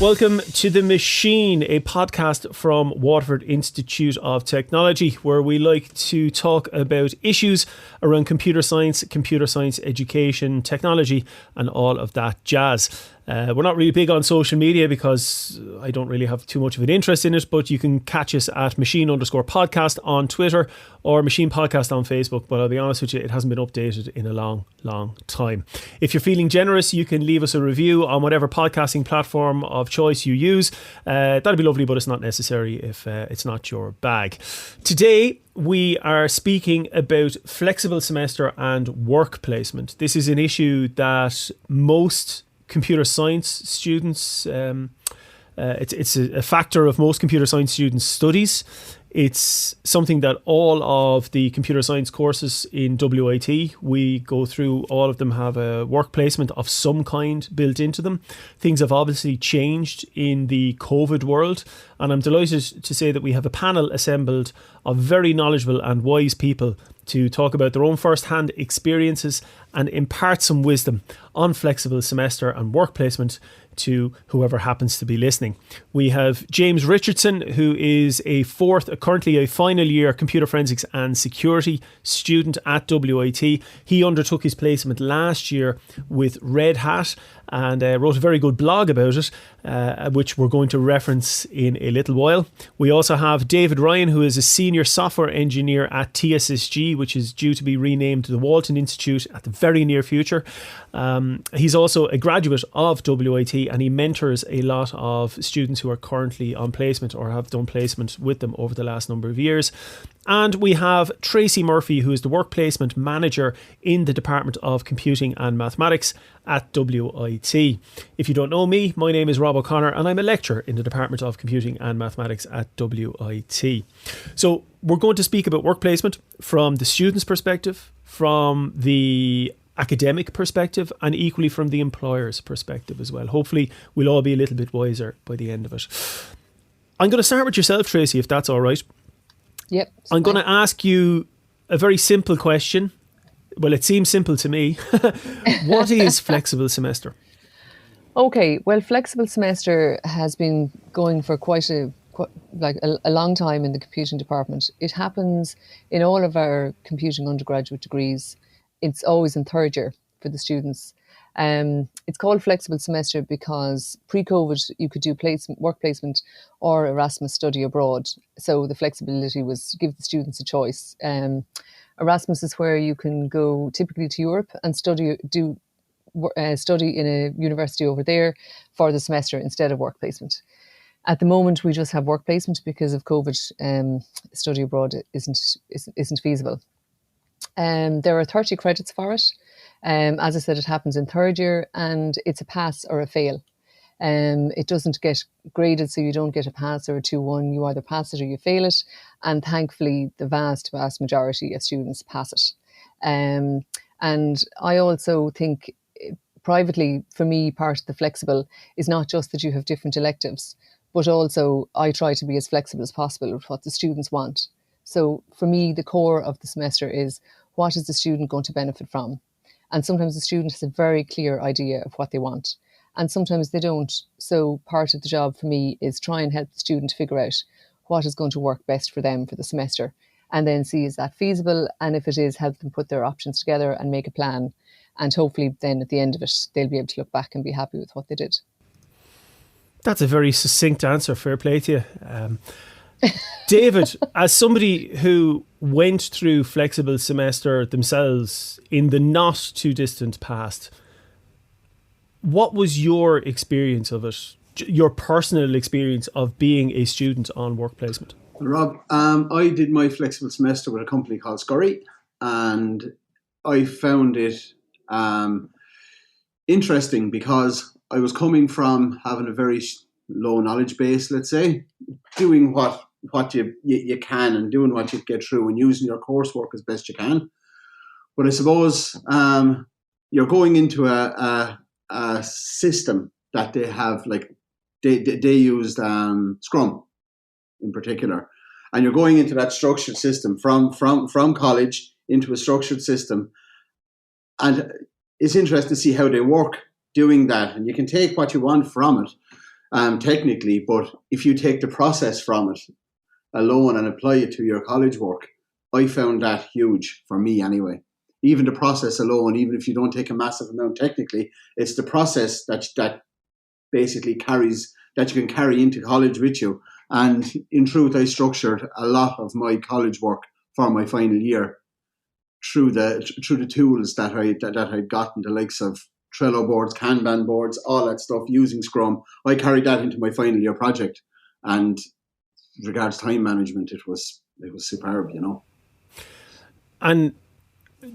Welcome to The Machine, a podcast from Waterford Institute of Technology, where we like to talk about issues around computer science education, technology, and all of that jazz. We're not really big on social media because I don't really have too much of an interest in it, but you can catch us at machine_podcast on Twitter or Machine Podcast on Facebook. But I'll be honest with you, it hasn't been updated in a long time. If you're feeling generous, you can leave us a review on whatever podcasting platform of choice you use. That'd be lovely, but it's not necessary if it's not your bag. Today, we are speaking about flexible semester and work placement. This is an issue that most computer science students, it's a factor of most computer science students' studies. It's something that all of the computer science courses in WIT, we go through, all of them have a work placement of some kind built into them. Things have obviously changed in the COVID world, and I'm delighted to say that we have a panel assembled of very knowledgeable and wise people to talk about their own first-hand experiences and impart some wisdom on flexible semester and work placement to whoever happens to be listening. We have James Richardson, who is currently a final year computer forensics and security student at WIT. He undertook his placement last year with Red Hat and wrote a very good blog about it, which we're going to reference in a little while. We also have David Ryan, who is a senior software engineer at TSSG, which is due to be renamed the Walton Institute at the very near future. He's also a graduate of WIT, and he mentors a lot of students who are currently on placement or have done placement with them over the last number of years. And we have Tracy Murphy, who is the work placement manager in the Department of Computing and Mathematics at WIT. If you don't know me, my name is Rob O'Connor and I'm a lecturer in the Department of Computing and Mathematics at WIT. So we're going to speak about work placement from the student's perspective, from the academic perspective, and equally from the employer's perspective as well. Hopefully we'll all be a little bit wiser by the end of it. I'm going to start with yourself, Tracy, if that's all right. Yep. I'm going to ask you a very simple question. Well, it seems simple to me. What is flexible semester? Okay, well, flexible semester has been going for quite a long time in the computing department. It happens in all of our computing undergraduate degrees. It's always in third year for the students. It's called flexible semester because pre-COVID you could do work placement or Erasmus study abroad. So the flexibility was give the students a choice. Erasmus is where you can go typically to Europe and study in a university over there for the semester instead of work placement. At the moment, we just have work placement because of COVID. Study abroad isn't feasible. There are 30 credits for it. As I said, it happens in third year and it's a pass or a fail. It doesn't get graded, so you don't get a pass or a 2-1. You either pass it or you fail it. And thankfully, the vast majority of students pass it. And I also think privately, for me, part of the flexible is not just that you have different electives, but also I try to be as flexible as possible with what the students want. So for me, the core of the semester is what is the student going to benefit from? And sometimes the student has a very clear idea of what they want. And sometimes they don't. So part of the job for me is try and help the student figure out what is going to work best for them for the semester. And then see, is that feasible? And if it is, help them put their options together and make a plan. And hopefully then at the end of it, they'll be able to look back and be happy with what they did. That's a very succinct answer. Fair play to you. David, as somebody who went through flexible semester themselves in the not too distant past, what was your experience of it? Your personal experience of being a student on work placement? Rob, I did my flexible semester with a company called Scurry, and I found it interesting because I was coming from having a very low knowledge base, let's say, doing what you can and doing what you get through and using your coursework as best you can. But I suppose you're going into a system that they have, like they used Scrum in particular, and you're going into that structured system from college into a structured system, and it's interesting to see how they work doing that. And you can take what you want from it, technically, but if you take the process from it alone and apply it to your college work, I found that huge for me anyway. Even the process alone, even if you don't take a massive amount technically, it's the process that basically that you can carry into college with you. And in truth, I structured a lot of my college work for my final year through the tools that I'd gotten, the likes of Trello boards, Kanban boards, all that stuff, using Scrum. I carried that into my final year project, and with regards to time management, it was superb, you know. And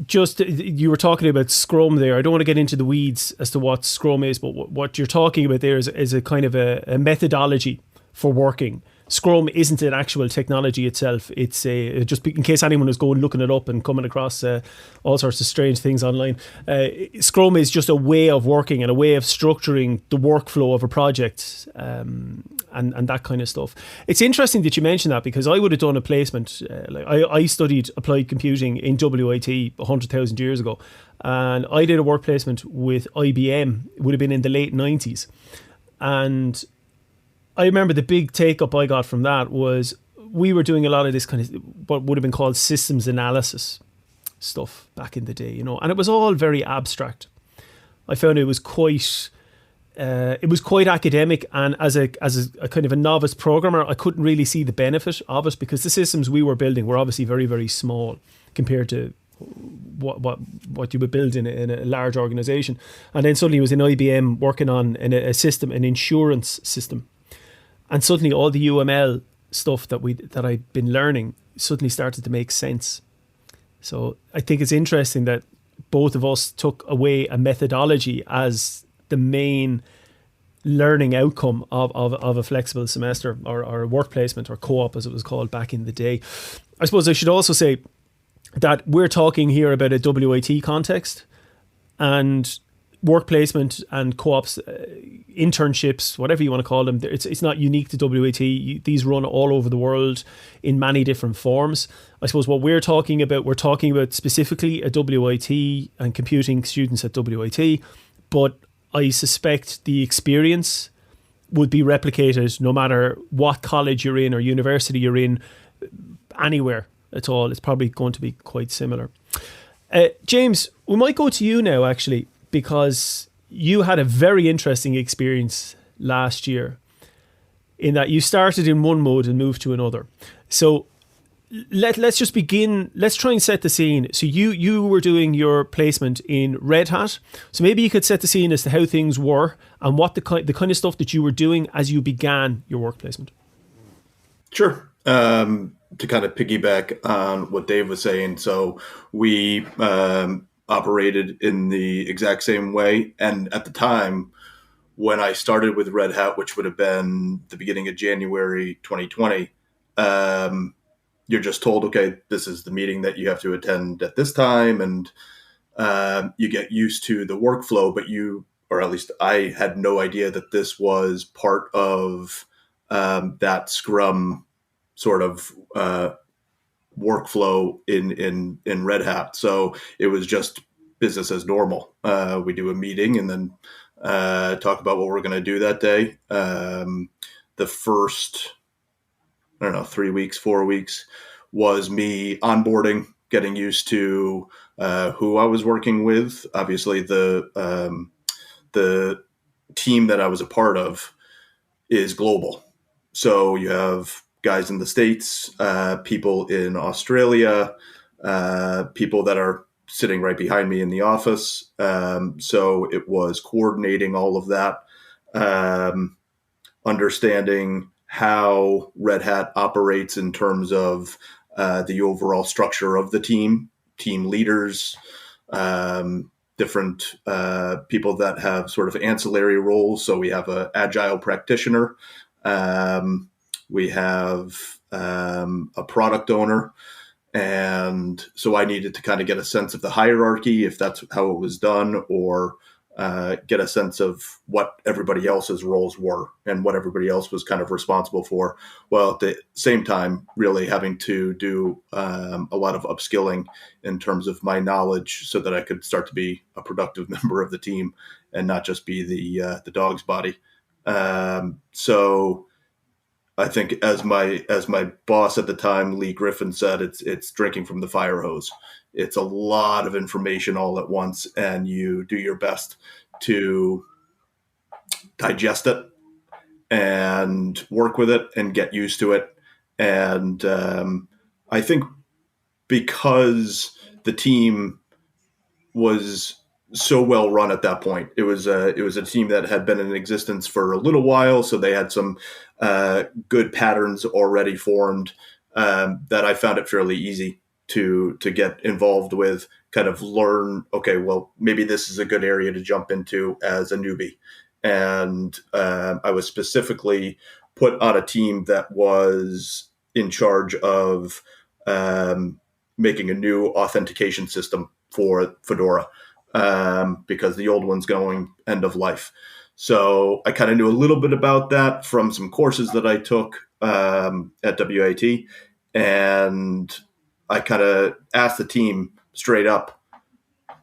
just, you were talking about Scrum there. I don't want to get into the weeds as to what Scrum is, but what you're talking about there is a kind of a methodology for working. Scrum isn't an actual technology itself. It's just in case anyone was going looking it up and coming across all sorts of strange things online. Scrum is just a way of working and a way of structuring the workflow of a project, and that kind of stuff. It's interesting that you mentioned that, because I would have done a placement. I studied applied computing in WIT 100,000 years ago, and I did a work placement with IBM. It would have been in the late 90s, and I remember the big take up I got from that was we were doing a lot of this kind of what would have been called systems analysis stuff back in the day, you know, and it was all very abstract. I found it was quite academic, and as a kind of a novice programmer, I couldn't really see the benefit of it, because the systems we were building were obviously very, very small compared to what you would build in a large organization. And then suddenly it was in IBM working on a system, an insurance system. And suddenly all the UML stuff that I'd been learning suddenly started to make sense. So I think it's interesting that both of us took away a methodology as the main learning outcome of a flexible semester, or a work placement, or co-op as it was called back in the day. I suppose I should also say that we're talking here about a WIT context, and work placement and co-ops, internships, whatever you want to call them, it's not unique to WIT. These run all over the world in many different forms. I suppose what we're talking about specifically a WIT and computing students at WIT, but I suspect the experience would be replicated no matter what college you're in or university you're in, anywhere at all. It's probably going to be quite similar. James, we might go to you now, actually, because you had a very interesting experience last year in that you started in one mode and moved to another. So let's just begin. Let's try and set the scene. So you were doing your placement in Red Hat. So maybe you could set the scene as to how things were and what the kind of stuff that you were doing as you began your work placement. Sure. To kind of piggyback on what Dave was saying. So we operated in the exact same way. And at the time when I started with Red Hat, which would have been the beginning of January 2020, you're just told, okay, this is the meeting that you have to attend at this time. And you get used to the workflow, but or at least I had no idea that this was part of that Scrum sort of workflow in Red Hat. So it was just business as normal. We do a meeting and then talk about what we're going to do that day. The first, 3 weeks, 4 weeks was me onboarding, getting used to who I was working with. Obviously, the team that I was a part of is global. So you have guys in the States, people in Australia, people that are sitting right behind me in the office. So it was coordinating all of that, understanding how Red Hat operates in terms of the overall structure of the team leaders, different people that have sort of ancillary roles. So we have an agile practitioner. We have a product owner. And so I needed to kind of get a sense of the hierarchy, if that's how it was done, or get a sense of what everybody else's roles were and what everybody else was kind of responsible for. Well, at the same time, really having to do a lot of upskilling in terms of my knowledge so that I could start to be a productive member of the team and not just be the dog's body. So I think as my boss at the time, Lee Griffin, said, it's drinking from the fire hose. It's a lot of information all at once, and you do your best to digest it and work with it and get used to it. And I think because the team was so well run at that point, it was a team that had been in existence for a little while, so they had some good patterns already formed, that I found it fairly easy to get involved with, kind of learn, okay, well, maybe this is a good area to jump into as a newbie. And I was specifically put on a team that was in charge of making a new authentication system for Fedora, because the old one's going end of life. So I kind of knew a little bit about that from some courses that I took at WAT. And I kind of asked the team straight up,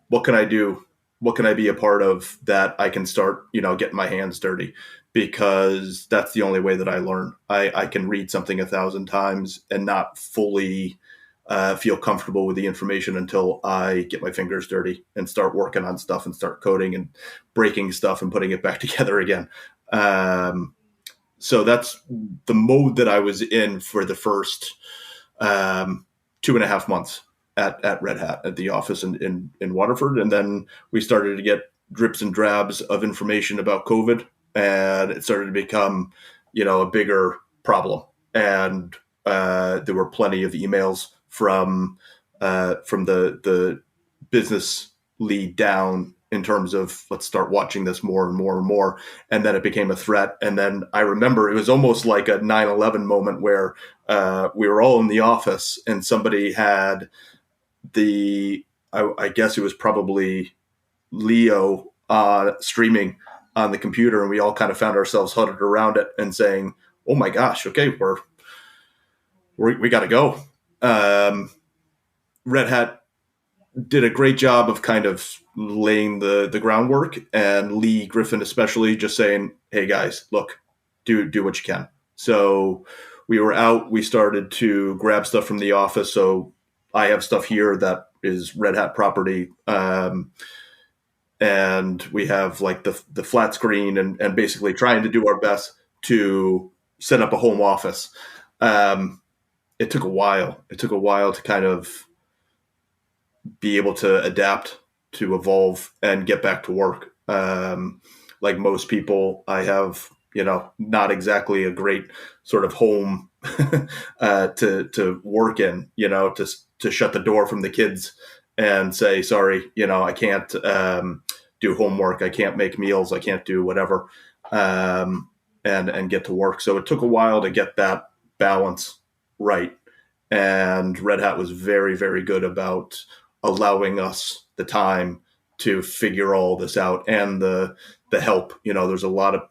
what can I do? What can I be a part of that I can start, getting my hands dirty? Because that's the only way that I learn. I can read something 1,000 times and not fully feel comfortable with the information until I get my fingers dirty and start working on stuff and start coding and breaking stuff and putting it back together again. So that's the mode that I was in for the first 2.5 months at Red Hat at the office in Waterford. And then we started to get drips and drabs of information about COVID, and it started to become, a bigger problem. And there were plenty of emails from the business lead down in terms of, let's start watching this more and more and more. And then it became a threat. And then I remember it was almost like a 9/11 moment where we were all in the office and somebody had I guess it was probably Leo streaming on the computer, and we all kind of found ourselves huddled around it and saying, oh my gosh, okay, we got to go. Red Hat did a great job of kind of laying the groundwork, and Lee Griffin especially just saying, hey guys, look, do what you can. So we were out, we started to grab stuff from the office. So I have stuff here that is Red Hat property. And we have like the flat screen and basically trying to do our best to set up a home office. It took a while. It took a while to kind of be able to adapt, to evolve, and get back to work. Like most people, I have, not exactly a great sort of home to work in, to shut the door from the kids and say, sorry, I can't do homework. I can't make meals. I can't do whatever, and get to work. So it took a while to get that balance right. And Red Hat was very, very good about allowing us the time to figure all this out, and the help. There's a lot of,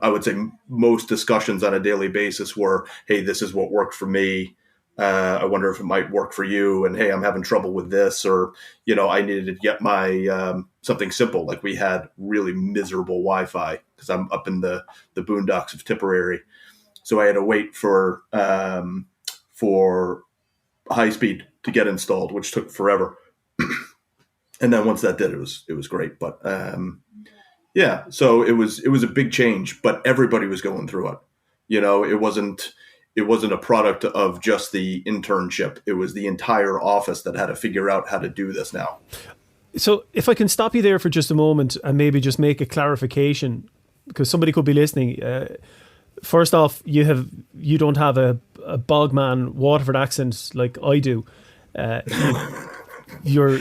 I would say most discussions on a daily basis were, hey, this is what worked for me. I wonder if it might work for you. And hey, I'm having trouble with this, or, I needed to get my something simple. Like we had really miserable Wi-Fi because I'm up in the boondocks of Tipperary. So I had to wait for high speed to get installed, which took forever. And then once that did, it was great. But yeah, so it was a big change, but everybody was going through it. It wasn't a product of just the internship. It was the entire office that had to figure out how to do this now. So if I can stop you there for just a moment and maybe just make a clarification, because somebody could be listening. First off, you don't have a Bogman Waterford accent like I do. You're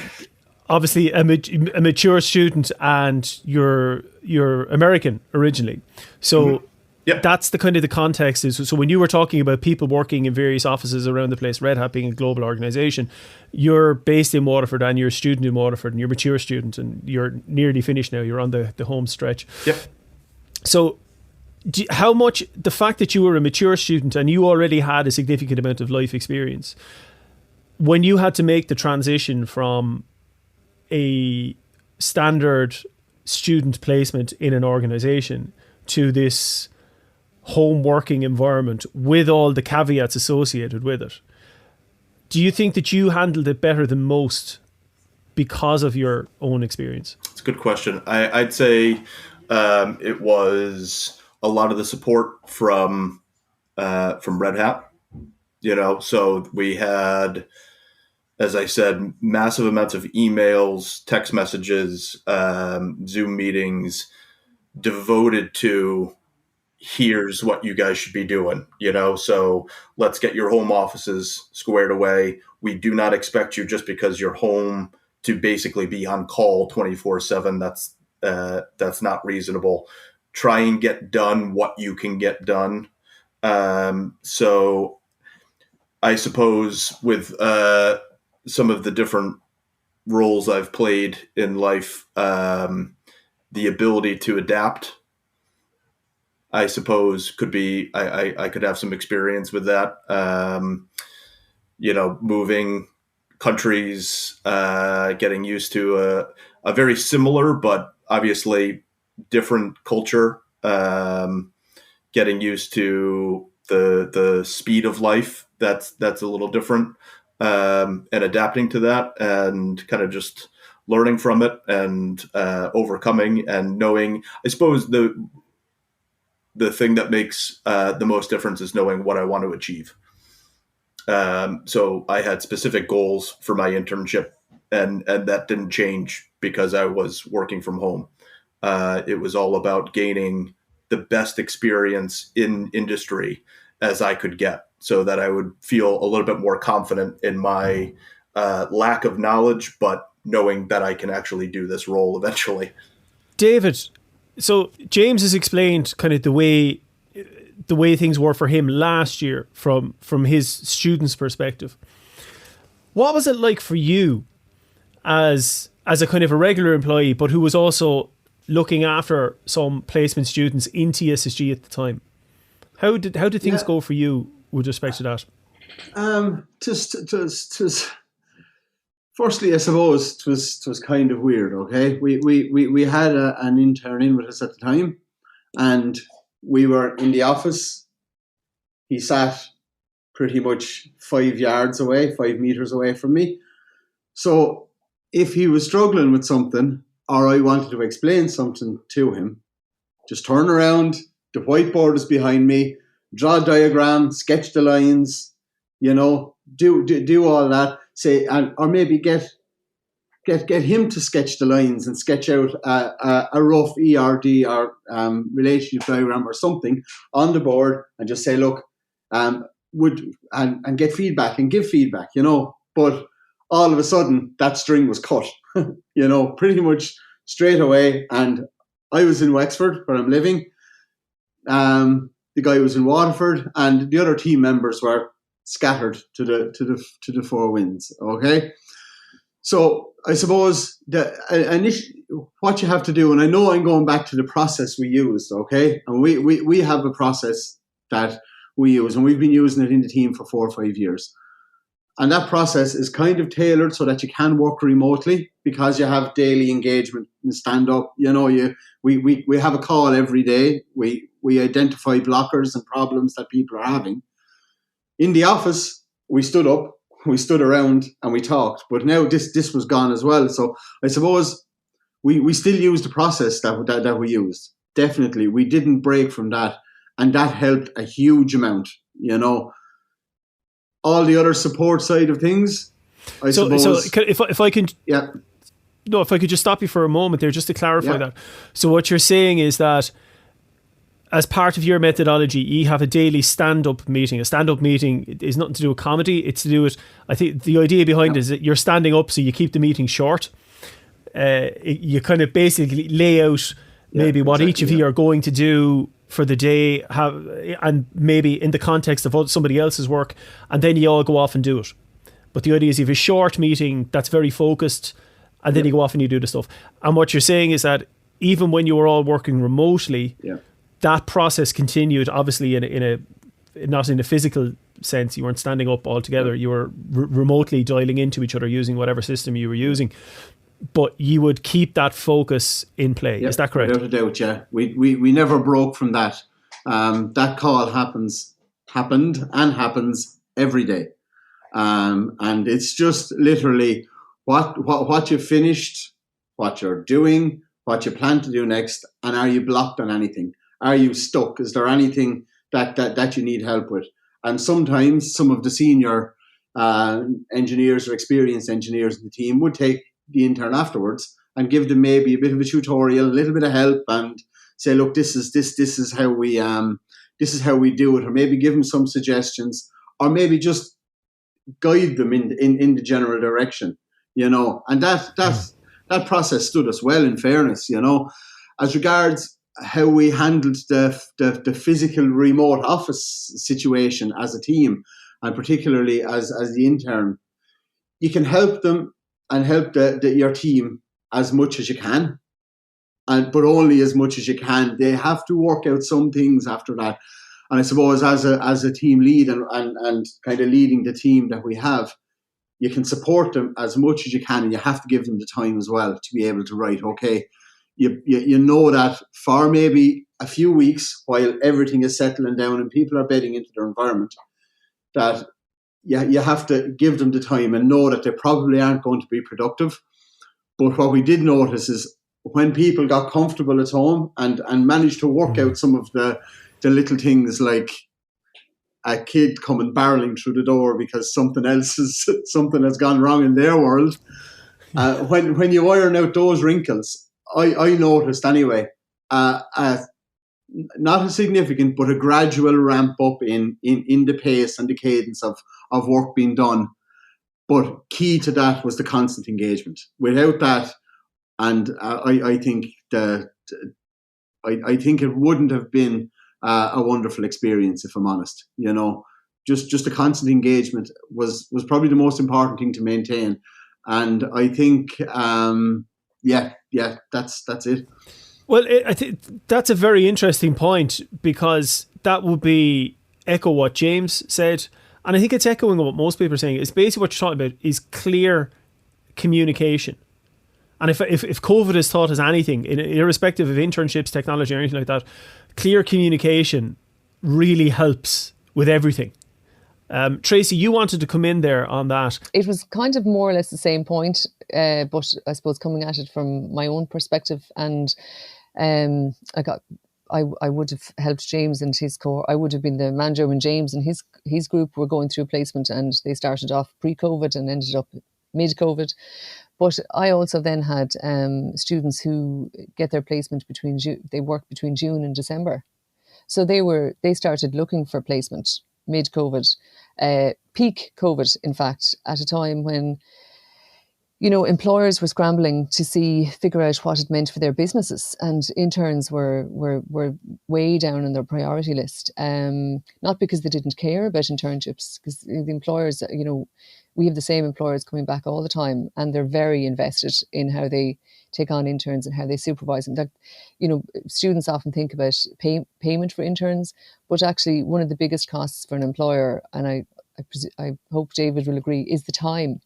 obviously a mature student, and you're American originally. So mm-hmm. Yep. That's the kind of the context is. So when you were talking about people working in various offices around the place, Red Hat being a global organization, you're based in Waterford and you're a student in Waterford and you're a mature student and you're nearly finished now. You're on the home stretch. Yep. So how much, the fact that you were a mature student and you already had a significant amount of life experience, when you had to make the transition from a standard student placement in an organization to this home working environment with all the caveats associated with it. Do you think that you handled it better than most because of your own experience? It's a good question. I'd say it was a lot of the support from Red Hat. So we had, as I said, massive amounts of emails, text messages, Zoom meetings devoted to here's what you guys should be doing, so let's get your home offices squared away. We do not expect you just because you're home to basically be on call 24/7. That's not reasonable. Try and get done what you can get done. So I suppose with some of the different roles I've played in life, the ability to adapt, I suppose, could be, I could have some experience with that. Moving countries, getting used to a very similar but obviously different culture, getting used to the speed of life that's a little different, and adapting to that and kind of just learning from it and overcoming and knowing. I suppose the thing that makes the most difference is knowing what I want to achieve. So I had specific goals for my internship, and that didn't change because I was working from home. It was all about gaining the best experience in industry as I could get, so that I would feel a little bit more confident in my lack of knowledge, but knowing that I can actually do this role eventually. David, so James has explained kind of the way things were for him last year from his students' perspective. What was it like for you as a kind of a regular employee, but who was also looking after some placement students in TSSG at the time? How did things go for you with respect to that? Firstly, I suppose it was kind of weird. Okay, we had an intern in with us at the time, and we were in the office. He sat pretty much 5 meters away from me. So if he was struggling with something, or I wanted to explain something to him, just turn around. The whiteboard is behind me. Draw a diagram, sketch the lines. Do all that. Say, or maybe get him to sketch the lines and sketch out a rough ERD or relationship diagram or something on the board, and just say, look, and get feedback and give feedback. But all of a sudden that string was cut. Pretty much straight away. And I was in Wexford, where I'm living. The guy was in Waterford, and the other team members were scattered to the four winds. Okay, so I suppose what you have to do, and I know I'm going back to the process we used. Okay, and we have a process that we use, and we've been using it in the team for 4 or 5 years. And that process is kind of tailored so that you can work remotely, because you have daily engagement and stand up. We have a call every day. We identify blockers and problems that people are having. In the office, we stood up, we stood around, and we talked. But now this was gone as well. So I suppose we still use the process that we used. Definitely, we didn't break from that, and that helped a huge amount. All the other support side of things, I suppose. So if I can, yeah. No, if I could just stop you for a moment there, just to clarify that. So what you're saying is that, as part of your methodology, you have a daily stand-up meeting. A stand-up meeting is nothing to do with comedy. It's to do with, I think the idea behind it is that you're standing up, so you keep the meeting short. You kind of basically lay out maybe what each of you are going to do for the day, and maybe in the context of somebody else's work, and then you all go off and do it. But the idea is you have a short meeting that's very focused, and then you go off and you do the stuff. And what you're saying is that even when you were all working remotely, that process continued, obviously not in a physical sense. You weren't standing up all together. You were remotely dialing into each other using whatever system you were using. but you would keep that focus in play. Is that correct? Without a doubt, yeah. We never broke from that. That call happened and happens every day. And it's just literally what you finished, what you're doing, what you plan to do next, and are you blocked on anything? Are you stuck? Is there anything that you need help with? And sometimes some of the senior engineers or experienced engineers in the team would take the intern afterwards and give them maybe a bit of a tutorial, a little bit of help, and say, look, this is how we do it, or maybe give them some suggestions, or maybe just guide them in the general direction, and that process stood us well, in fairness, as regards how we handled the physical remote office situation as a team, and particularly as the intern. You can help them and help your team as much as you can, but only as much as you can. They have to work out some things after that. And I suppose as a team lead and kind of leading the team that we have, you can support them as much as you can, and you have to give them the time as well to be able to write, okay, you know that for maybe a few weeks while everything is settling down and people are bedding into their environment, that you have to give them the time and know that they probably aren't going to be productive. But what we did notice is when people got comfortable at home and managed to work out some of the little things, like a kid coming barreling through the door because something has gone wrong in their world. When you iron out those wrinkles, I noticed anyway, not a significant, but a gradual ramp up in the pace and the cadence of work being done. But key to that was the constant engagement. Without that, and I think I think it wouldn't have been a wonderful experience, if I'm honest. Just the constant engagement was probably the most important thing to maintain. And I think, that's it. Well, I think that's a very interesting point, because that would be echo what James said. And I think it's echoing what most people are saying. It's basically what you're talking about is clear communication. And if COVID has taught us anything, irrespective of internships, technology, or anything like that, clear communication really helps with everything. Tracy, you wanted to come in there on that. It was kind of more or less the same point, but I suppose coming at it from my own perspective, and I would have helped James and his core. I would have been the manager when James and his group were going through placement, and they started off pre-COVID and ended up mid-COVID. But I also then had students who get their placement they work between June and December. So they started looking for placement mid-COVID, peak COVID, in fact, at a time when employers were scrambling to figure out what it meant for their businesses, and interns were way down on their priority list. Not because they didn't care about internships, because the employers, we have the same employers coming back all the time, and they're very invested in how they take on interns and how they supervise them. That, students often think about payment for interns, but actually one of the biggest costs for an employer, and I hope David will agree, is the time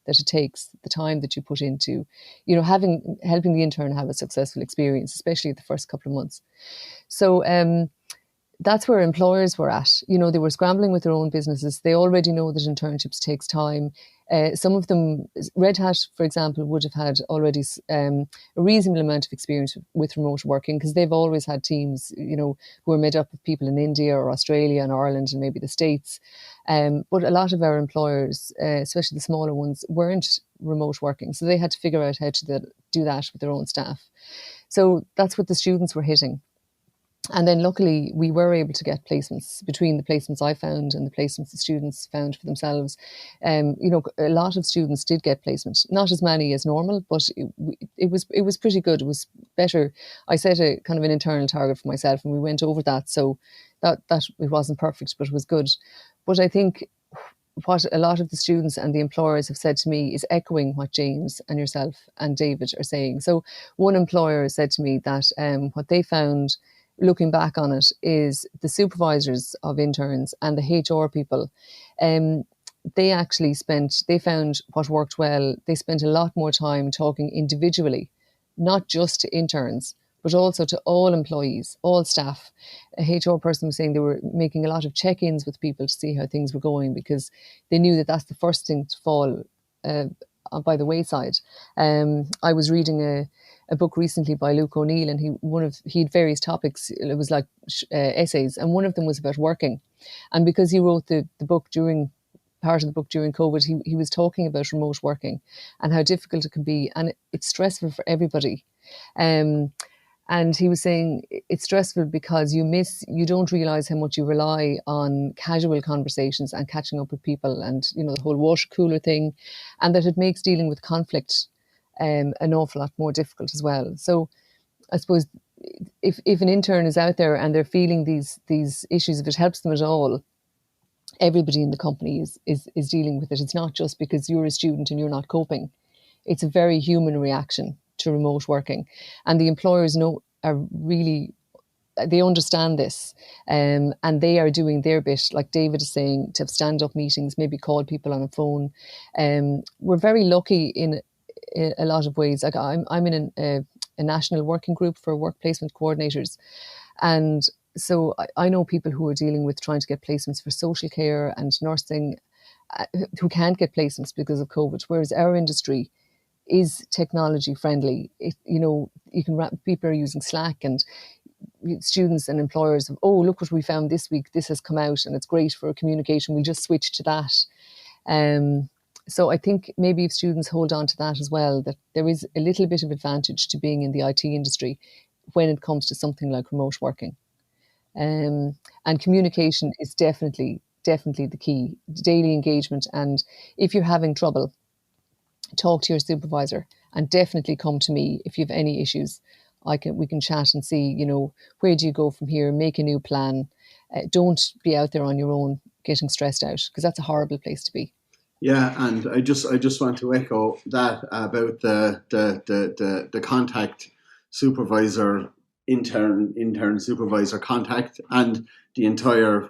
that it takes, the time that you put into, helping the intern have a successful experience, especially the first couple of months. So that's where employers were at. They were scrambling with their own businesses. They already know that internships takes time. Some of them, Red Hat, for example, would have had already a reasonable amount of experience with remote working, because they've always had teams, who are made up of people in India or Australia and Ireland and maybe the States. But a lot of our employers, especially the smaller ones, weren't remote working. So they had to figure out how to do that with their own staff. So that's what the students were hitting. And then luckily we were able to get placements between the placements I found and the placements the students found for themselves. A lot of students did get placements, not as many as normal, but it was pretty good. It was better. I set a kind of an internal target for myself, and we went over that. So that it wasn't perfect, but it was good. But I think what a lot of the students and the employers have said to me is echoing what James and yourself and David are saying. So one employer said to me that what they found, looking back on it, is the supervisors of interns and the HR people, they found what worked well. They spent a lot more time talking individually, not just to interns, but also to all employees, all staff. A HR person was saying they were making a lot of check-ins with people to see how things were going, because they knew that that's the first thing to fall by the wayside. I was reading a book recently by Luke O'Neill, and he had various topics. It was like essays, and one of them was about working. And because he wrote the book part of the book during COVID, he was talking about remote working and how difficult it can be, and it's stressful for everybody. And he was saying it's stressful because you don't realise how much you rely on casual conversations and catching up with people, and the whole water cooler thing, and that it makes dealing with conflict an awful lot more difficult as well. So I suppose if an intern is out there and they're feeling these issues, if it helps them at all, everybody in the company is dealing with it. It's not just because you're a student and you're not coping. It's a very human reaction to remote working, and the employers they understand this, and they are doing their bit, like David is saying, to have stand-up meetings, maybe call people on a phone. We're very lucky in a lot of ways. Like I'm in a national working group for work placement coordinators, and so I know people who are dealing with trying to get placements for social care and nursing, who can't get placements because of COVID, whereas our industry is technology friendly. People are using Slack, and students and employers have, look what we found this week, this has come out and it's great for communication, we'll just switch to that. So I think maybe if students hold on to that as well, that there is a little bit of advantage to being in the IT industry when it comes to something like remote working. And communication is definitely the key, daily engagement. And if you're having trouble, talk to your supervisor, and definitely come to me if you have any issues. We can chat and see, where do you go from here? Make a new plan. Don't be out there on your own getting stressed out, because that's a horrible place to be. Yeah, and I just want to echo that about the contact supervisor, intern supervisor contact, and the entire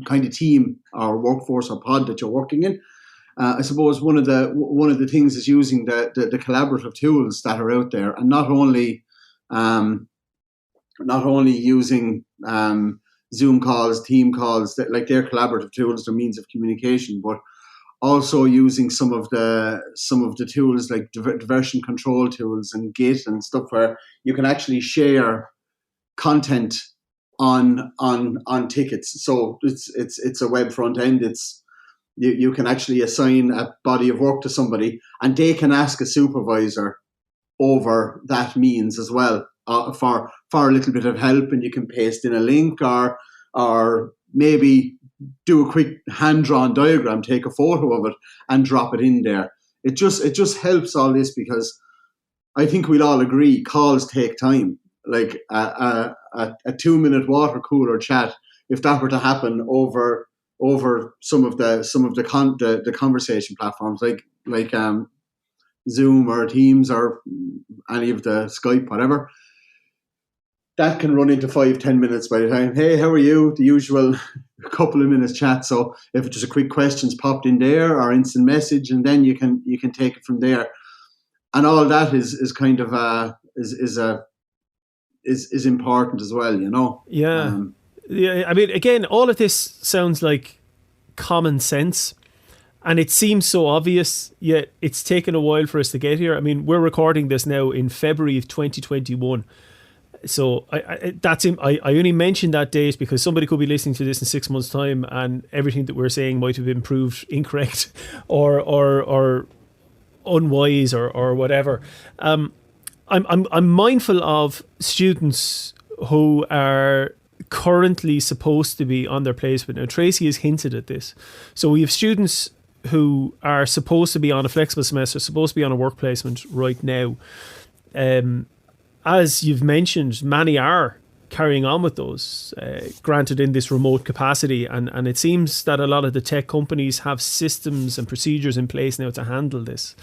kind of team or workforce or pod that you're working in. I suppose one of the things is using the collaborative tools that are out there, and not only using Zoom calls, team calls, that like they're collaborative tools, they're means of communication, but also using some of the tools like diversion control tools and Git and stuff, where you can actually share content on tickets. So it's a web front end. You can actually assign a body of work to somebody, and they can ask a supervisor over that means as well for a little bit of help, and you can paste in a link or maybe do a quick hand-drawn diagram, take a photo of it and drop it in there. It just helps all this, because I think we'll all agree calls take time. Like a 2-minute water cooler chat, if that were to happen over some of the conversation platforms like Zoom or Teams or any of the Skype, whatever, that can run into 5-10 minutes by the time. Hey, how are you? The usual couple of minutes chat. So if it's just a quick questions popped in there or instant message, and then you can take it from there. And all of that is kind of is important as well, Yeah. Yeah. I mean, again, all of this sounds like common sense, and it seems so obvious, yet it's taken a while for us to get here. I mean, we're recording this now in February of 2021. So I only mentioned that date because somebody could be listening to this in 6 months' time, and everything that we're saying might have been proved incorrect or unwise or whatever. I'm mindful of students who are currently supposed to be on their placement. Now, Tracy has hinted at this. So we have students who are supposed to be on a flexible semester, supposed to be on a work placement right now. As you've mentioned, many are carrying on with those, granted in this remote capacity. And it seems that a lot of the tech companies have systems and procedures in place now to handle this.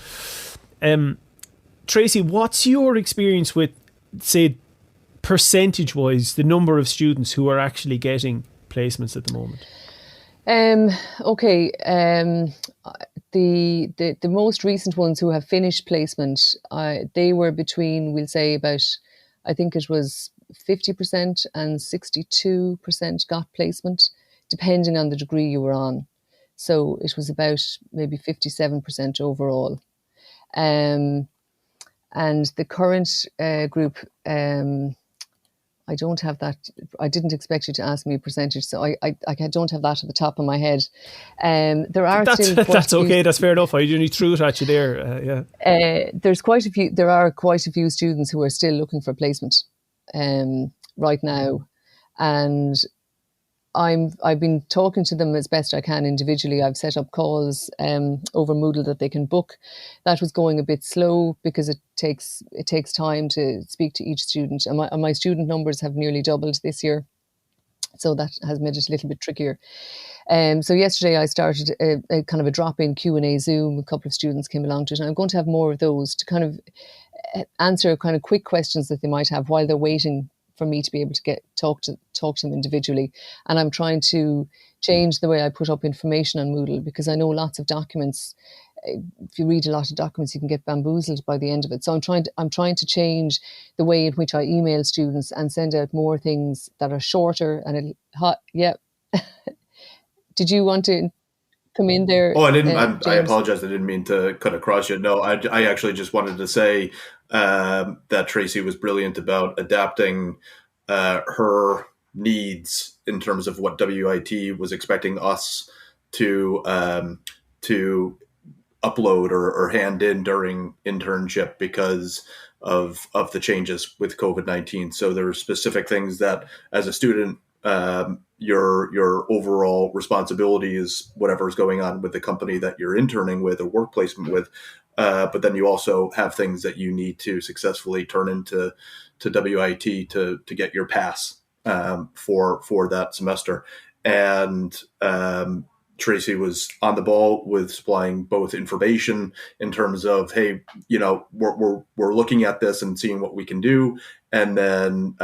Tracy, what's your experience with, say, percentage-wise, the number of students who are actually getting placements at the moment? Okay. The most recent ones who have finished placement, they were between, we'll say about, I think it was 50% and 62% got placement, depending on the degree you were on. So it was about maybe 57% overall. Um, and the current group, I don't have that. I didn't expect you to ask me a percentage, so I don't have that at the top of my head. There are That's still that's okay. That's fair enough. I only threw it at you there. there's quite a few. There are quite a few students who are still looking for placement right now, and I've been talking to them as best I can individually. I've set up calls over Moodle that they can book. That was going a bit slow because it takes time to speak to each student, and my student numbers have nearly doubled this year, so that has made it a little bit trickier. So yesterday I started a kind of a drop-in Q&A Zoom. A couple of students came along to it, and I'm going to have more of those to kind of answer kind of quick questions that they might have while they're waiting for me to be able to talk to them individually. And I'm trying to change the way I put up information on Moodle, because I know lots of documents, if you read a lot of documents, you can get bamboozled by the end of it. So I'm trying to change the way in which I email students and send out more things that are shorter and yeah. Did you want to come in there? Oh, I didn't. I James? apologize. I didn't mean to cut across you. No, I actually just wanted to say that Tracy was brilliant about adapting her needs in terms of what WIT was expecting us to upload or hand in during internship because of the changes with COVID-19. So there are specific things that, as a student, your overall responsibility is whatever is going on with the company that you're interning with or work placement with. But then you also have things that you need to successfully turn into WIT to get your pass for that semester. And Tracy was on the ball with supplying both information in terms of, hey, we're looking at this and seeing what we can do, and then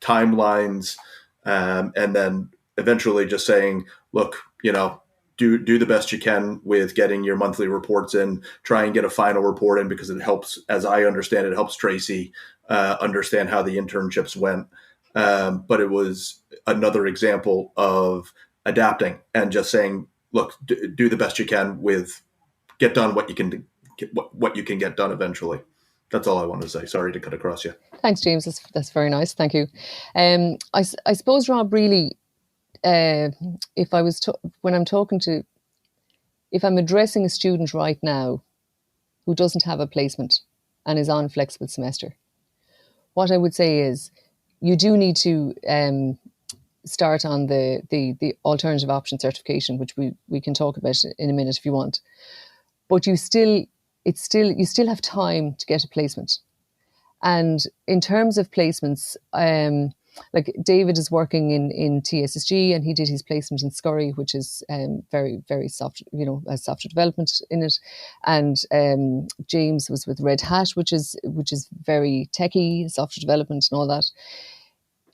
timelines, and then eventually just saying, look, do the best you can with getting your monthly reports in. Try and get a final report in, because it helps, as I understand it, helps Tracy understand how the internships went. But it was another example of adapting and just saying, look, do the best you can with, get done what you can get done eventually. That's all I want to say. Sorry to cut across you. Thanks, James. That's very nice. Thank you. I suppose, Rob, really, if I was if I'm addressing a student right now who doesn't have a placement and is on flexible semester, what I would say is you do need to start on the alternative option certification, which we can talk about in a minute if you want. But you still have time to get a placement. And in terms of placements, like David is working in TSSG, and he did his placement in Scurry, which is very, very soft, has software development in it. And James was with Red Hat, which is very techy, software development and all that.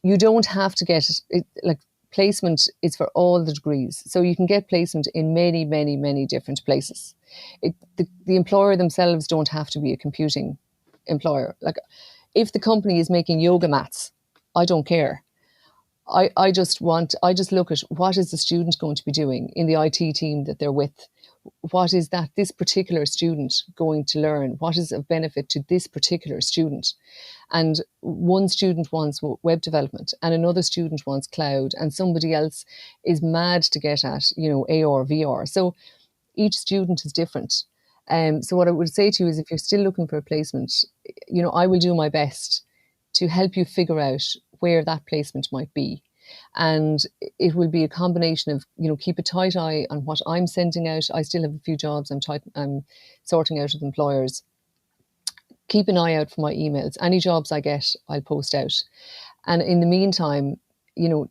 You don't have to get it, like placement is for all the degrees. So you can get placement in many, many, many different places. The employer themselves don't have to be a computing employer. Like if the company is making yoga mats, I don't care. I just look at what is the student going to be doing in the IT team that they're with. What is that this particular student going to learn? What is of benefit to this particular student? And one student wants web development and another student wants cloud, and somebody else is mad to get at, AR, VR. So each student is different. So what I would say to you is, if you're still looking for a placement, I will do my best to help you figure out where that placement might be. And it will be a combination of, keep a tight eye on what I'm sending out. I still have a few jobs I'm sorting out with employers. Keep an eye out for my emails. Any jobs I get, I'll post out. And in the meantime,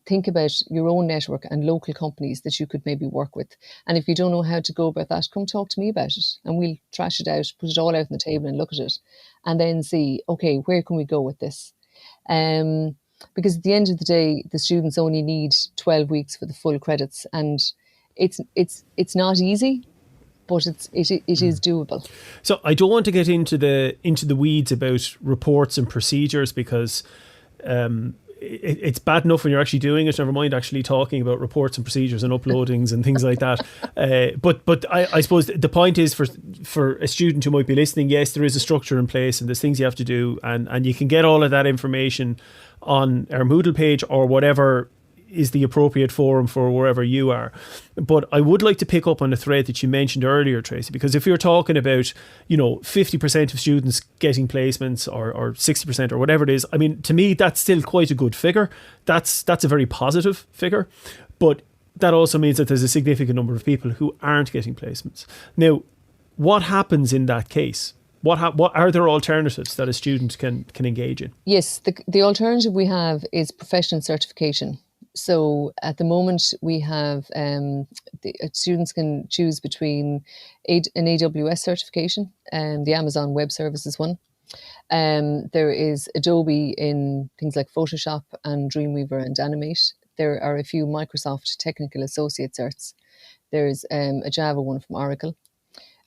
think about your own network and local companies that you could maybe work with. And if you don't know how to go about that, come talk to me about it, and we'll trash it out, put it all out on the table and look at it, and then see, okay, where can we go with this? Because at the end of the day, the students only need 12 weeks for the full credits. And it's not easy, but it is doable. So I don't want to get into the weeds about reports and procedures, because it's bad enough when you're actually doing it, never mind actually talking about reports and procedures and uploadings and things like that. But I suppose the point is, for a student who might be listening, yes, there is a structure in place and there's things you have to do, and you can get all of that information on our Moodle page or whatever is the appropriate forum for wherever you are. But I would like to pick up on the thread that you mentioned earlier, Tracy, because if you're talking about, 50% of students getting placements or 60% or whatever it is, I mean, to me, that's still quite a good figure. That's a very positive figure. But that also means that there's a significant number of people who aren't getting placements. Now, what happens in that case? What are there alternatives that a student can engage in? Yes, the alternative we have is professional certification. So at the moment we have students can choose between an AWS certification and the Amazon Web Services one. There is Adobe in things like Photoshop and Dreamweaver and Animate. There are a few Microsoft Technical Associate certs. There's a Java one from Oracle.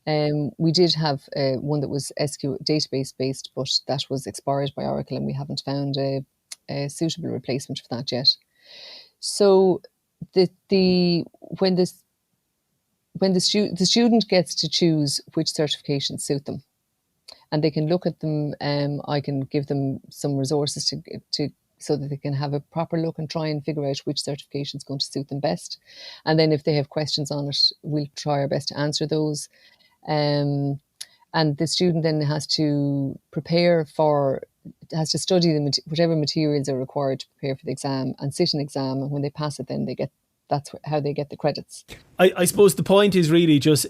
We did have one that was SQL database based, but that was expired by Oracle and we haven't found a suitable replacement for that yet. So when the student gets to choose which certifications suit them, and they can look at them, I can give them some resources to so that they can have a proper look and try and figure out which certification is going to suit them best. And then if they have questions on it, we'll try our best to answer those. And the student then has to study whatever materials are required to prepare for the exam and sit an exam. And when they pass it, then that's how they get the credits. I suppose the point is really just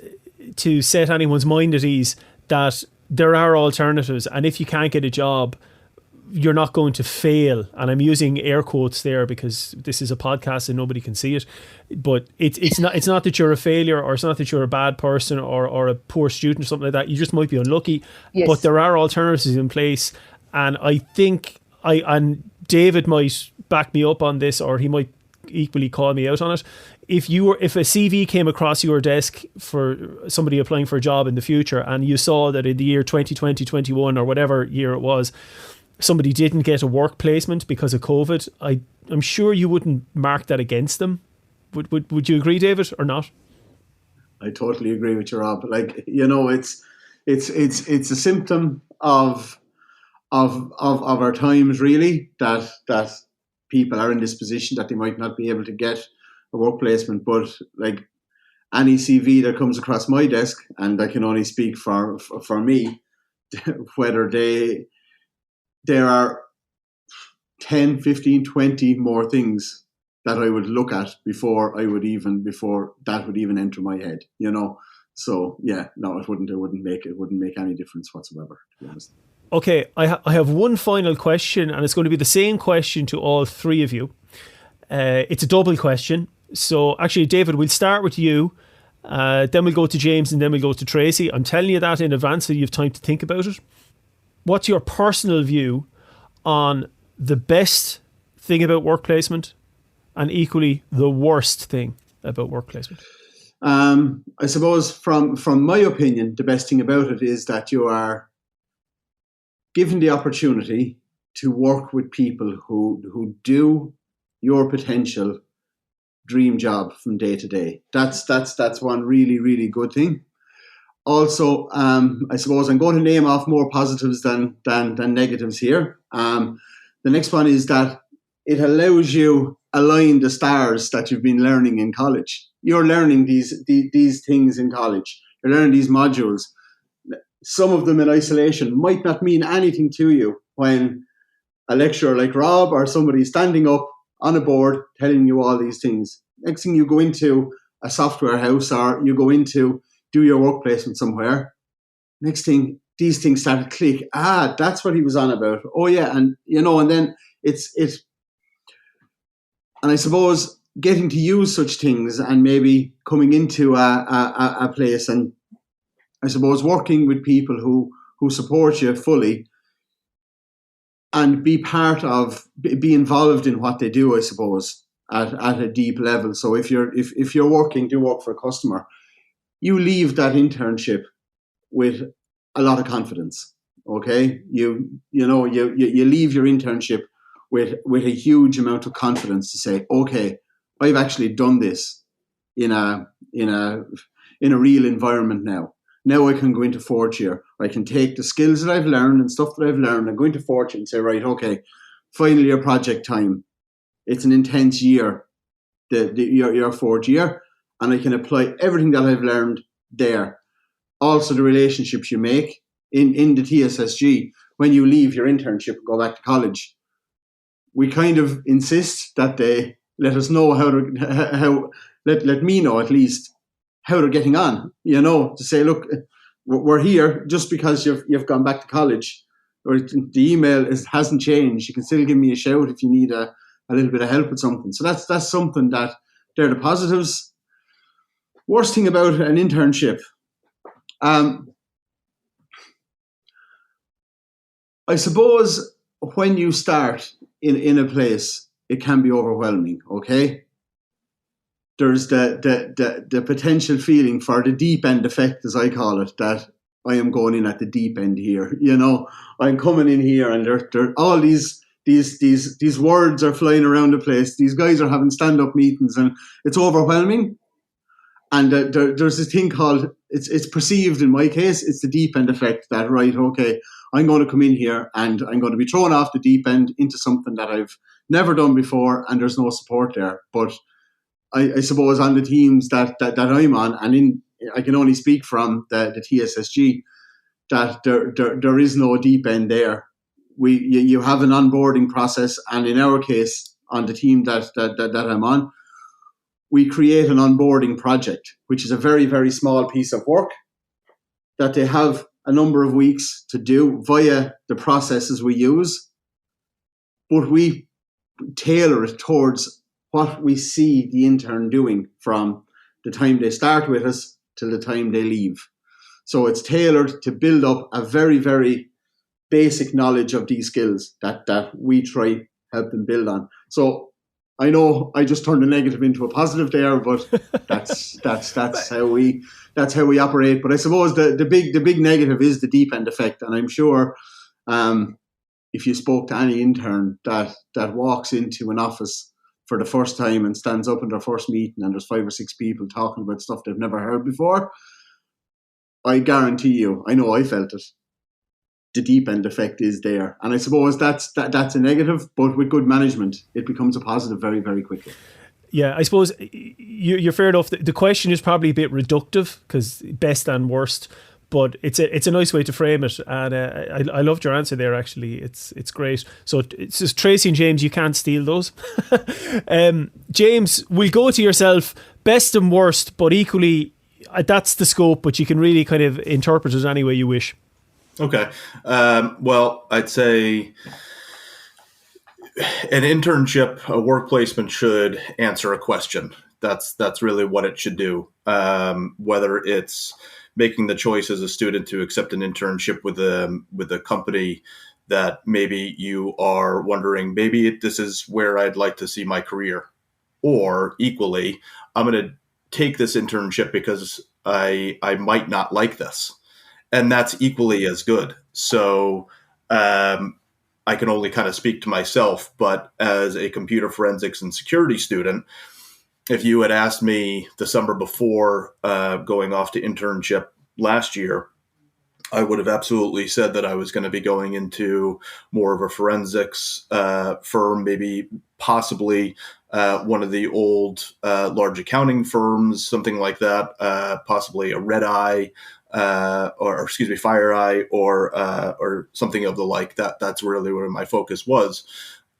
to set anyone's mind at ease that there are alternatives. And if you can't get a job, you're not going to fail. And I'm using air quotes there because this is a podcast and nobody can see it. But it's not that you're a failure, or it's not that you're a bad person or a poor student or something like that. You just might be unlucky. Yes. But there are alternatives in place. And I think and David might back me up on this, or he might equally call me out on it. If a CV came across your desk for somebody applying for a job in the future, and you saw that in the year 2020, 21 or whatever year it was, somebody didn't get a work placement because of COVID, I'm sure you wouldn't mark that against them. Would you agree, David, or not? I totally agree with you, Rob. It's a symptom of our times, really, that people are in this position that they might not be able to get a work placement. But like any CV that comes across my desk, and I can only speak for me, whether there are 10, 15, 20 more things that I would look at before that would even enter my head, So yeah, no, it wouldn't make any difference whatsoever, to be honest. Okay, I have one final question, and it's going to be the same question to all three of you. It's a double question. So actually, David, we'll start with you, then we'll go to James, and then we'll go to Tracy. I'm telling you that in advance so you have time to think about it. What's your personal view on the best thing about work placement and equally the worst thing about work placement? I suppose from my opinion, the best thing about it is that you are given the opportunity to work with people who do your potential dream job from day to day. That's one really, really good thing. Also, I suppose I'm going to name off more positives than negatives here. The next one is that it allows you align the stars that you've been learning in college. You're learning these things in college. You're learning these modules. Some of them in isolation might not mean anything to you when a lecturer like Rob or somebody standing up on a board telling you all these things. Next thing, you go into a software house or you go into do your work placement somewhere. Next thing, these things start to click. That's what he was on about. Oh yeah, and and then it's and I suppose getting to use such things and maybe coming into a place and I suppose working with people who support you fully and be involved in what they do, I suppose. at a deep level. So if you're working, do work for a customer, you leave that internship with a lot of confidence. Okay, you leave your internship with a huge amount of confidence to say, okay, I've actually done this in a real environment now. Now I can go into fourth year. I can take the skills that I've learned and stuff that I've learned and go into fourth year and say, right, okay, final year project time. It's an intense year, your fourth year, and I can apply everything that I've learned there. Also, the relationships you make in the TSSG when you leave your internship and go back to college. We kind of insist that they let us know let me know at least how they're getting on. To say, look, we're here just because you've gone back to college, or the email hasn't changed. You can still give me a shout if you need a little bit of help with something. So that's something that they're the positives. Worst thing about an internship, I suppose when you start in a place, it can be overwhelming. Okay, there's the potential feeling for the deep end effect, as I call it, that I am going in at the deep end here. I'm coming in here, and there all these words are flying around the place. These guys are having stand-up meetings, and it's overwhelming. And there's this thing called, it's perceived in my case, it's the deep end effect, that, right, okay, I'm going to come in here and I'm going to be thrown off the deep end into something that I've never done before, and there's no support there. But I suppose on the teams that I'm on, and I can only speak from the TSSG, that there is no deep end there. You have an onboarding process, and in our case, on the team that I'm on, we create an onboarding project, which is a very, very small piece of work that they have a number of weeks to do via the processes we use. But we tailor it towards what we see the intern doing from the time they start with us till the time they leave. So it's tailored to build up a very, very basic knowledge of these skills that we try help them build on. So I know I just turned a negative into a positive there, but that's how we operate. But I suppose the big negative is the deep end effect, and I'm sure if you spoke to any intern that walks into an office for the first time and stands up in their first meeting and there's 5 or 6 people talking about stuff they've never heard before, I guarantee you, I know I felt it, the deep end effect is there. And I suppose that's a negative, but with good management, it becomes a positive very, very quickly. Yeah, I suppose you're fair enough. The question is probably a bit reductive because best and worst, but it's a nice way to frame it. And I loved your answer there, actually. It's great. So it's just Tracy and James, you can't steal those. James, we'll go to yourself, best and worst, but equally, that's the scope, but you can really kind of interpret it any way you wish. Okay. Well, I'd say an internship, a work placement should answer a question. That's really what it should do. Whether it's making the choice as a student to accept an internship with a company that maybe you are wondering, maybe this is where I'd like to see my career, or equally, I'm going to take this internship because I might not like this. And that's equally as good. So I can only kind of speak to myself, but as a computer forensics and security student, if you had asked me the summer before going off to internship last year, I would have absolutely said that I was going to be going into more of a forensics firm, maybe possibly one of the old large accounting firms, something like that, possibly a Red Eye. Fire Eye, or something of the like. That's really where my focus was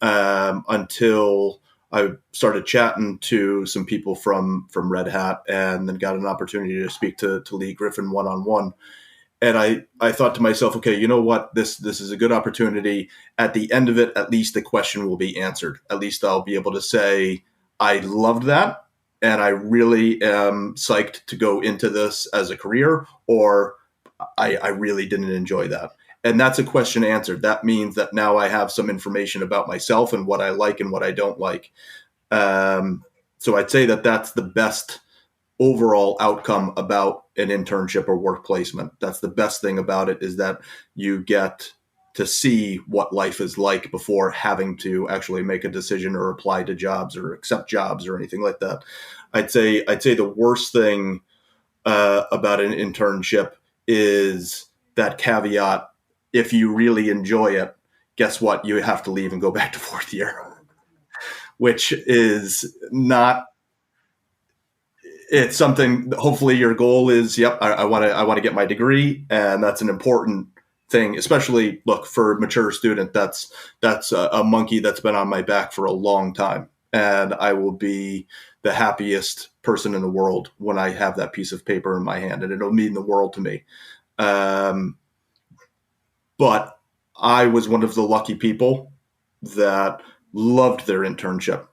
until I started chatting to some people from Red Hat, and then got an opportunity to speak to Lee Griffin one-on-one. And I thought to myself, okay, you know what? This is a good opportunity. At the end of it, at least the question will be answered. At least I'll be able to say, I loved that. And I really am psyched to go into this as a career, or I really didn't enjoy that. And that's a question answered. That means that now I have some information about myself and what I like and what I don't like. So I'd say that that's the best overall outcome about an internship or work placement. That's the best thing about it, is that you get to see what life is like before having to actually make a decision or apply to jobs or accept jobs or anything like that. I'd say the worst thing about an internship is that caveat: if you really enjoy it, guess what? You have to leave and go back to fourth year, which is not. It's something. Hopefully, your goal is, yep, I want to get my degree, and that's an important thing. Especially, look, for a mature student, that's a monkey that's been on my back for a long time, and I will be the happiest person in the world when I have that piece of paper in my hand, and it'll mean the world to me. But I was one of the lucky people that loved their internship,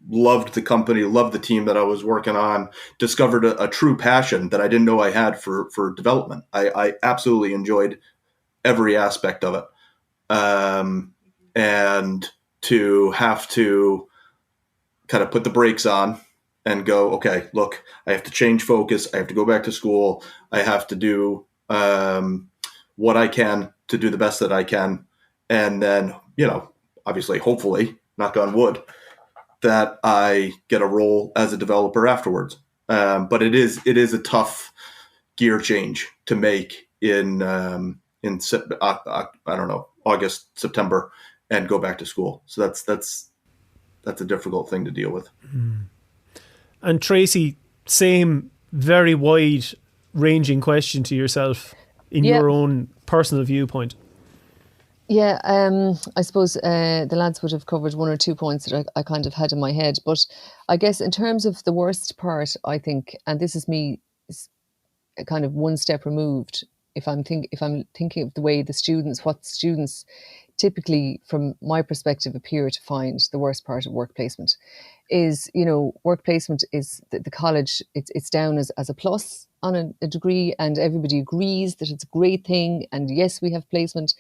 loved the company, loved the team that I was working on, discovered a true passion that I didn't know I had for development. I absolutely enjoyed every aspect of it. And to have to kind of put the brakes on and go, okay, look, I have to change focus. I have to go back to school. I have to do what I can to do the best that I can. And then, obviously, hopefully, knock on wood, that I get a role as a developer afterwards. But it is a tough gear change to make in I don't know, August, September, and go back to school. So that's a difficult thing to deal with. And Tracy, same very wide ranging question to yourself in your own personal viewpoint. Yeah, I suppose the lads would have covered one or 2 points that I kind of had in my head. But I guess in terms of the worst part, I think, and this is me kind of one step removed, if I'm thinking of the way what students typically, from my perspective, appear to find the worst part of work placement is, work placement is the college, it's down as a plus on a degree, and everybody agrees that it's a great thing, and yes, we have placement,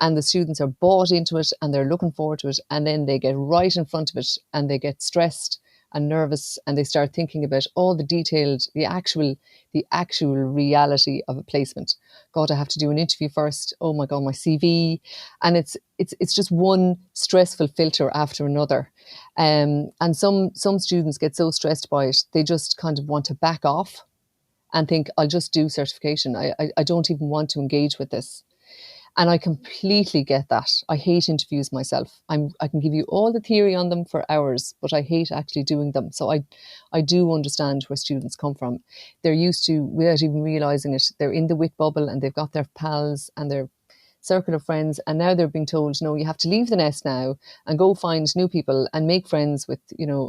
and the students are bought into it and they're looking forward to it, and then they get right in front of it and they get stressed and nervous, and they start thinking about all the actual reality of a placement. God, I have to do an interview first. Oh my God, my CV. And it's just one stressful filter after another. And some students get so stressed by it, they just kind of want to back off and think, I'll just do certification. I don't even want to engage with this. And I completely get that. I hate interviews myself. I can give you all the theory on them for hours, but I hate actually doing them. So I do understand where students come from. They're used to, without even realising it, they're in the WIT bubble and they've got their pals and their circle of friends. And now they're being told, no, you have to leave the nest now and go find new people and make friends with,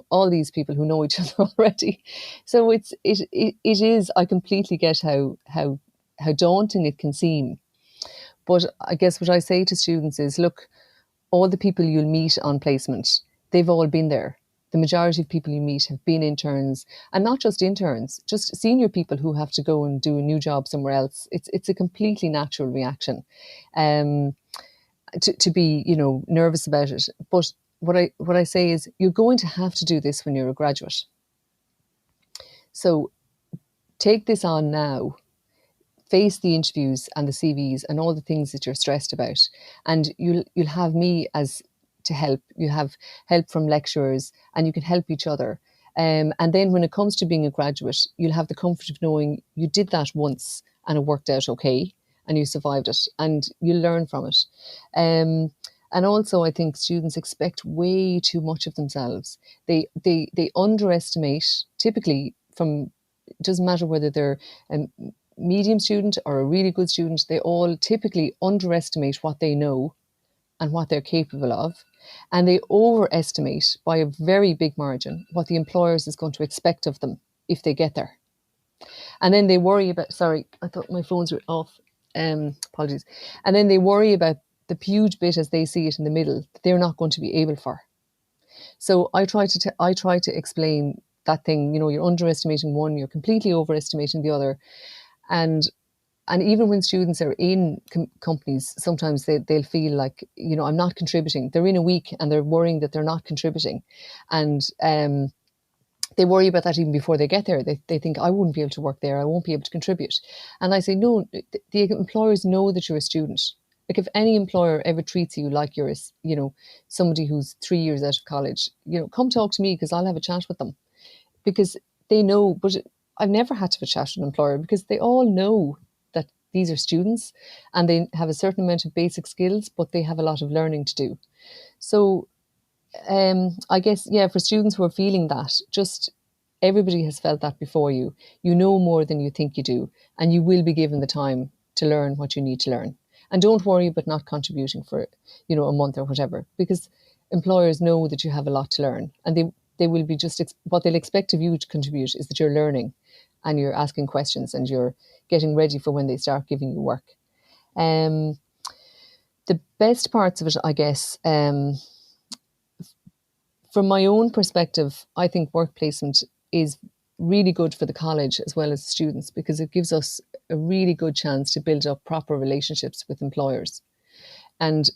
all these people who know each other already. So it is, I completely get how daunting it can seem. But I guess what I say to students is, look, all the people you'll meet on placement, they've all been there. The majority of people you meet have been interns, and not just interns, just senior people who have to go and do a new job somewhere else. It's a completely natural reaction to be, nervous about it. But what I say is, you're going to have to do this when you're a graduate. So take this on now. Face the interviews and the CVs and all the things that you're stressed about, and you'll have me as to help. You have help from lecturers, and you can help each other. And then when it comes to being a graduate, you'll have the comfort of knowing you did that once and it worked out okay, and you survived it, and you'll learn from it. And also, I think students expect way too much of themselves. They underestimate, typically, from, it doesn't matter whether they're medium student or a really good student, they all typically underestimate what they know and what they're capable of, and they overestimate by a very big margin what the employers is going to expect of them if they get there. And then they worry about, sorry, I thought my phones were off, apologies. And then they worry about the huge bit as they see it in the middle that they're not going to be able for. So I try to explain that thing, you're underestimating one, you're completely overestimating the other. And and even when students are in companies, sometimes they'll feel like, I'm not contributing. They're in a week and they're worrying that they're not contributing. And they worry about that even before they get there. They think, I wouldn't be able to work there. I won't be able to contribute. And I say, no, the employers know that you're a student. Like if any employer ever treats you like you're, somebody who's 3 years out of college, come talk to me because I'll have a chat with them. Because they know, but I've never had to have a chat with an employer because they all know that these are students and they have a certain amount of basic skills, but they have a lot of learning to do. So I guess, for students who are feeling that, just everybody has felt that before you. You know more than you think you do, and you will be given the time to learn what you need to learn. And don't worry about not contributing for, a month or whatever, because employers know that you have a lot to learn, and they will be what they'll expect of you to contribute is that you're learning and you're asking questions and you're getting ready for when they start giving you work. The best parts of it, I guess, from my own perspective, I think work placement is really good for the college as well as the students because it gives us a really good chance to build up proper relationships with employers. And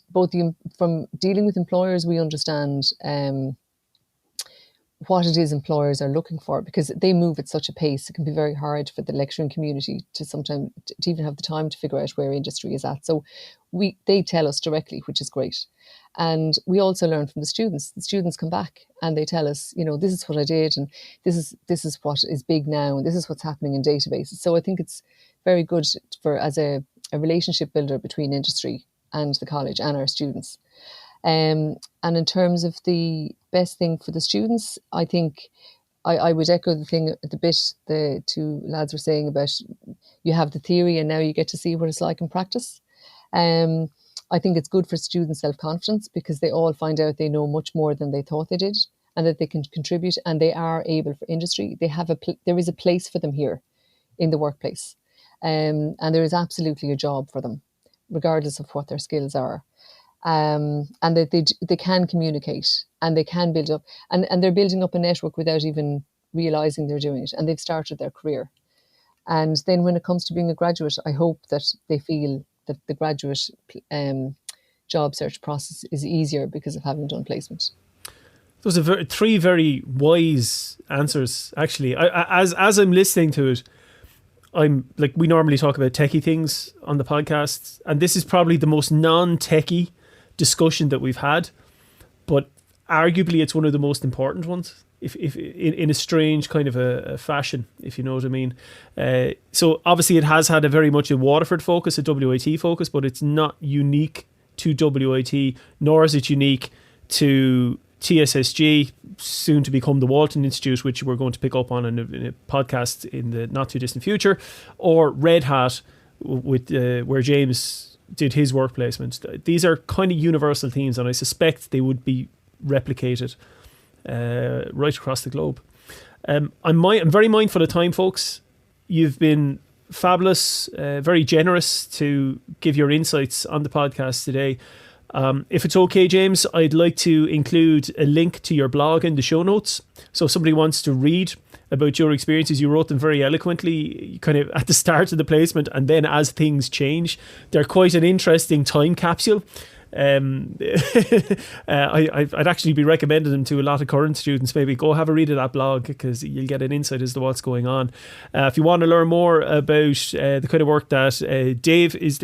from dealing with employers, we understand what it is employers are looking for because they move at such a pace. It can be very hard for the lecturing community to sometimes to even have the time to figure out where industry is at. So they tell us directly, which is great. And we also learn from the students. The students come back and they tell us, this is what I did and this is what is big now and this is what's happening in databases. So I think it's very good as a relationship builder between industry and the college and our students. And in terms of the best thing for the students, I think I would echo the two lads were saying about you have the theory and now you get to see what it's like in practice. I think it's good for student self-confidence because they all find out they know much more than they thought they did and that they can contribute and they are able for industry. There is a place for them here in the workplace. And there is absolutely a job for them, regardless of what their skills are. And that they can communicate and they can build up and they're building up a network without even realizing they're doing it and they've started their career. And then when it comes to being a graduate, I hope that they feel that the graduate job search process is easier because of having done placement. Those are three very wise answers, actually. As I'm listening to it, I'm like, we normally talk about techie things on the podcast, and this is probably the most non-techie discussion that we've had, but arguably it's one of the most important ones, if in a strange kind of a fashion, if you know what I mean. So obviously it has had a very much a Waterford focus, a WIT focus, but it's not unique to WIT, nor is it unique to TSSG, soon to become the Walton Institute, which we're going to pick up on in a podcast in the not too distant future, or Red Hat, with where James did his work placement. These are kind of universal themes, and I suspect they would be replicated right across the globe. I'm very mindful of time, folks. You've been fabulous, very generous to give your insights on the podcast today. If it's okay, James, I'd like to include a link to your blog in the show notes. So if somebody wants to read about your experiences, you wrote them very eloquently, kind of at the start of the placement, and then as things change, they're quite an interesting time capsule. I'd actually be recommending them to a lot of current students. Maybe go have a read of that blog because you'll get an insight as to what's going on. If you want to learn more about the kind of work that David is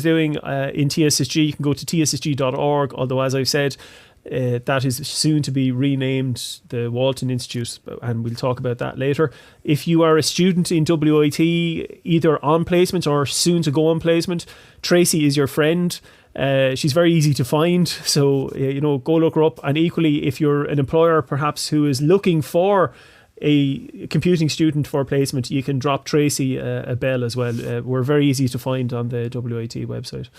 doing in TSSG, you can go to tssg.org, although as I've said, that is soon to be renamed the Walton Institute, and we'll talk about that later. If you are a student in WIT, either on placement or soon to go on placement, Tracy is your friend. She's very easy to find, so go look her up. And equally, if you're an employer perhaps who is looking for a computing student for placement, you can drop Tracy a bell as well. We're very easy to find on the WIT website.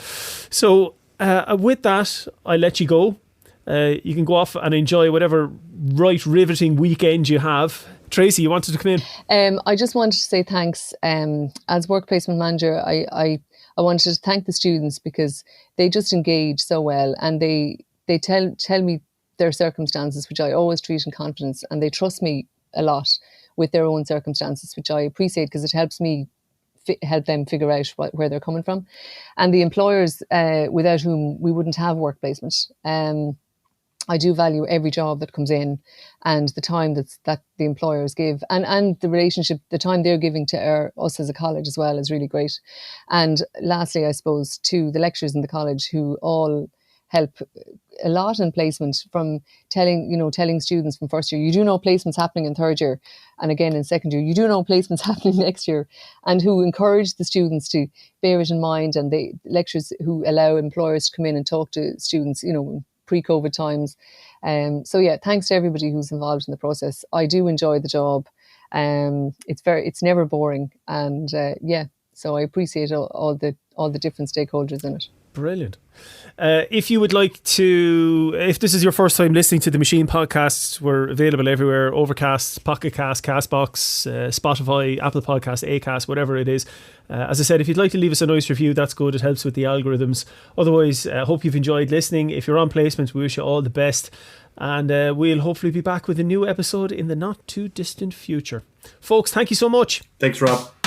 So with that, I'll let you go. You can go off and enjoy whatever right riveting weekend you have. Tracy, you wanted to come in? I just wanted to say thanks. As work placement manager, I wanted to thank the students because they just engage so well, and they tell me their circumstances, which I always treat in confidence, and they trust me a lot with their own circumstances, which I appreciate because it helps me help them figure out where they're coming from, and the employers without whom we wouldn't have work placement. I do value every job that comes in, and the time that the employers give, and the relationship, the time they're giving to us as a college as well is really great. And lastly, I suppose, to the lecturers in the college who all help a lot in placement, from telling students from first year, you do know placements happening in third year, and again in second year, you do know placements happening next year, and who encourage the students to bear it in mind, and the lecturers who allow employers to come in and talk to students, pre-COVID times. So yeah, thanks to everybody who's involved in the process. I do enjoy the job. It's never boring, and so I appreciate all the different stakeholders in it. Brilliant. If you would like to, if this is your first time listening to the Machine podcasts, we're available everywhere: Overcast, Pocket Cast, Castbox, Spotify, Apple Podcasts, Acast, whatever it is. As I said, if you'd like to leave us a nice review, that's good. It helps with the algorithms. Otherwise, hope you've enjoyed listening. If you're on placement, we wish you all the best. And we'll hopefully be back with a new episode in the not too distant future. Folks, thank you so much. Thanks, Rob.